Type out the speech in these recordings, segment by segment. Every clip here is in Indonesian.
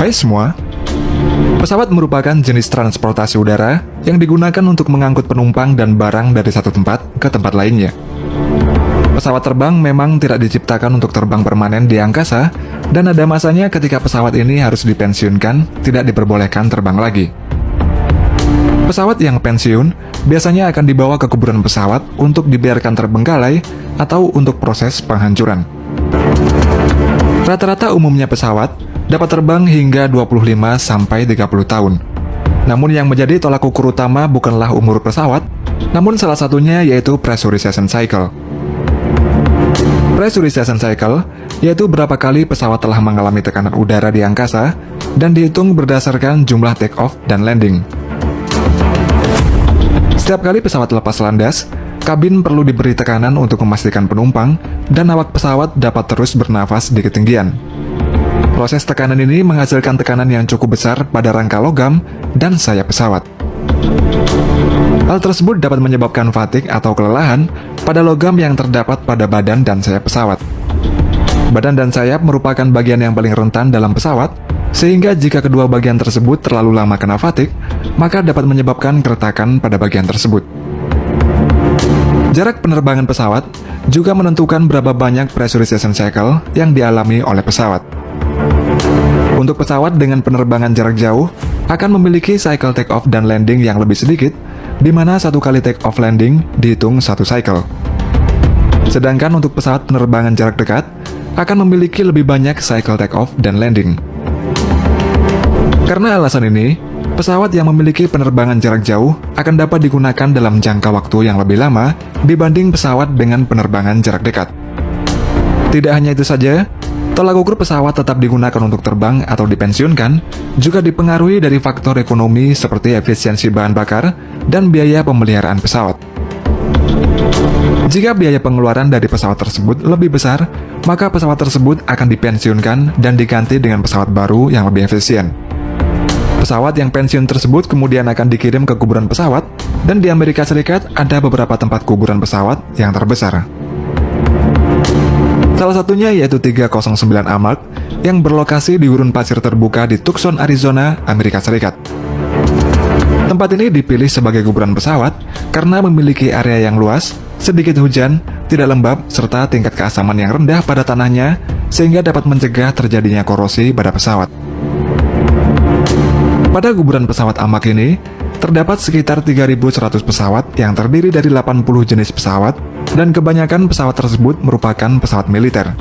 Hai semua, pesawat merupakan jenis transportasi udara yang digunakan untuk mengangkut penumpang dan barang dari satu tempat ke tempat lainnya. Pesawat terbang memang tidak diciptakan untuk terbang permanen di angkasa, dan ada masanya ketika pesawat ini harus dipensiunkan, tidak diperbolehkan terbang lagi. Pesawat yang pensiun biasanya akan dibawa ke kuburan pesawat untuk dibiarkan terbengkalai atau untuk proses penghancuran. Rata-rata umumnya pesawat dapat terbang hingga 25-30 tahun. Namun yang menjadi tolak ukur utama bukanlah umur pesawat, namun salah satunya yaitu pressurization cycle. Pressurization cycle yaitu berapa kali pesawat telah mengalami tekanan udara di angkasa dan dihitung berdasarkan jumlah take-off dan landing. Setiap kali pesawat lepas landas, kabin perlu diberi tekanan untuk memastikan penumpang dan awak pesawat dapat terus bernafas di ketinggian. Proses tekanan ini menghasilkan tekanan yang cukup besar pada rangka logam dan sayap pesawat. Hal tersebut dapat menyebabkan fatigue atau kelelahan pada logam yang terdapat pada badan dan sayap pesawat. Badan dan sayap merupakan bagian yang paling rentan dalam pesawat, sehingga jika kedua bagian tersebut terlalu lama kena fatigue, maka dapat menyebabkan keretakan pada bagian tersebut. Jarak penerbangan pesawat juga menentukan berapa banyak pressurization cycle yang dialami oleh pesawat. Untuk pesawat dengan penerbangan jarak jauh, akan memiliki cycle take-off dan landing yang lebih sedikit, di mana satu kali take-off landing dihitung satu cycle. Sedangkan untuk pesawat penerbangan jarak dekat, akan memiliki lebih banyak cycle take-off dan landing. Karena alasan ini, pesawat yang memiliki penerbangan jarak jauh akan dapat digunakan dalam jangka waktu yang lebih lama dibanding pesawat dengan penerbangan jarak dekat. Tidak hanya itu saja, tolak ukur pesawat tetap digunakan untuk terbang atau dipensiunkan juga dipengaruhi dari faktor ekonomi seperti efisiensi bahan bakar dan biaya pemeliharaan pesawat. Jika biaya pengeluaran dari pesawat tersebut lebih besar, maka pesawat tersebut akan dipensiunkan dan diganti dengan pesawat baru yang lebih efisien. Pesawat yang pensiun tersebut kemudian akan dikirim ke kuburan pesawat, dan di Amerika Serikat ada beberapa tempat kuburan pesawat yang terbesar. Salah satunya yaitu 309 Amark yang berlokasi di gurun pasir terbuka di Tucson, Arizona, Amerika Serikat. Tempat ini dipilih sebagai kuburan pesawat karena memiliki area yang luas, sedikit hujan, tidak lembab, serta tingkat keasaman yang rendah pada tanahnya sehingga dapat mencegah terjadinya korosi pada pesawat. Pada kuburan pesawat Amark ini, terdapat sekitar 3.100 pesawat yang terdiri dari 80 jenis pesawat, dan kebanyakan pesawat tersebut merupakan pesawat militer.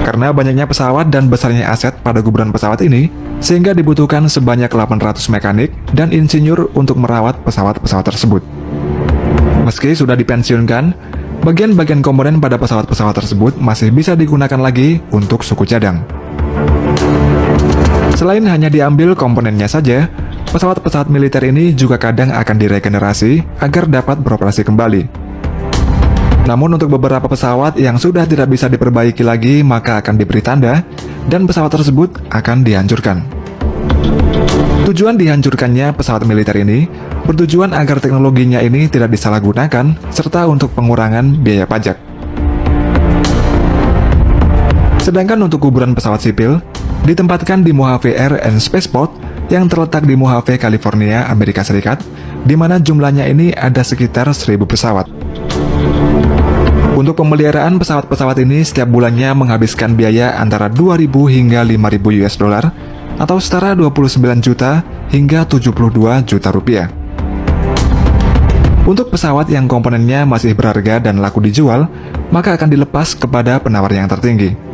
Karena banyaknya pesawat dan besarnya aset pada kuburan pesawat ini, sehingga dibutuhkan sebanyak 800 mekanik dan insinyur untuk merawat pesawat-pesawat tersebut. Meski sudah dipensiunkan, bagian-bagian komponen pada pesawat-pesawat tersebut masih bisa digunakan lagi untuk suku cadang. Selain hanya diambil komponennya saja, pesawat-pesawat militer ini juga kadang akan diregenerasi agar dapat beroperasi kembali. Namun untuk beberapa pesawat yang sudah tidak bisa diperbaiki lagi, maka akan diberi tanda, dan pesawat tersebut akan dihancurkan. Tujuan dihancurkannya pesawat militer ini bertujuan agar teknologinya ini tidak disalahgunakan, serta untuk pengurangan biaya pajak. Sedangkan untuk kuburan pesawat sipil, ditempatkan di Mojave Air and Spaceport yang terletak di Mojave, California, Amerika Serikat, di mana jumlahnya ini ada sekitar 1.000 pesawat. Untuk pemeliharaan pesawat-pesawat ini setiap bulannya menghabiskan biaya antara 2.000 hingga 5.000 US dollar atau setara 29 juta hingga 72 juta rupiah. Untuk pesawat yang komponennya masih berharga dan laku dijual, maka akan dilepas kepada penawar yang tertinggi.